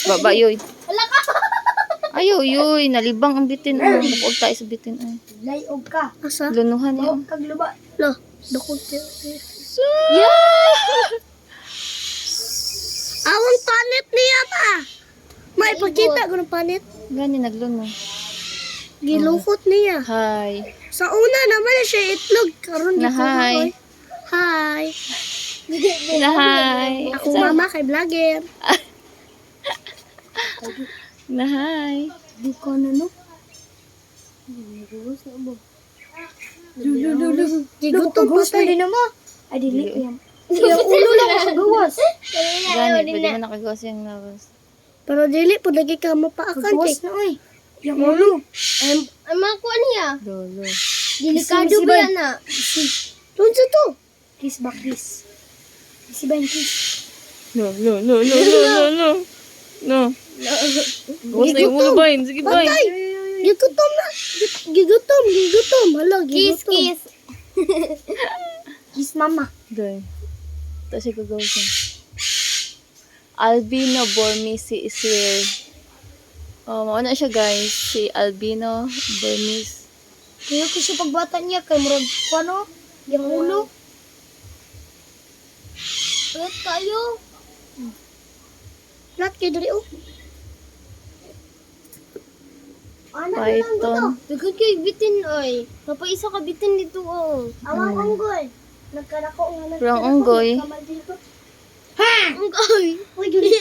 Baba, yoy. Wala ka. Ayaw, yoy. Nalibang ang bitin. Huwag tayo sa bitin. Ay. Layog ka. Asa? Lunuhan yun. Kag luba. No. Dukog siya. Awang panit niya pa. May pagkita ko ng panit. Gani, nagluno. Gilungkot niya. Hi. Sa una naman siya itlog. Karon di Na ko hi. makoy. Hi. Na hi. Ako mama kay vlogger. Na hi. Di ko na no. Gigutom pa Gusto tayo. din naman. Ay, dili ko yan. Yung ulo lang ako gawas. Gani, pwede mo nakagawas yung lawas. Pero dili po lagi ka mapaakan Gawas kay. na oy. Yung ulo. Ay, makuha niya. Lolo. Delikado ba yan na? Doon sa to. Kiss back kiss. Kiss ba yung kiss? No. Gawas na yung ulo, Bain. Sige, Bain. Patay. Gigutom na. Gigutom. Hala, Kiss, gigutom. kiss. Kiss mama. Dahil. Tapos siya gagawas yan. Albino Burmese is rare. Mauna siya guys. Si Albino Burmese. Kaya ko siya pagbata niya kay murag ano? Yung ulo. Ulit kayo. Lahat kayo dali oh. Python. Daghan kayo bitin oy. Napaisa ka bitin dito oh. Awang unggol. Nagkarako nga Parang unggoy. Unggoy. Uy, dili.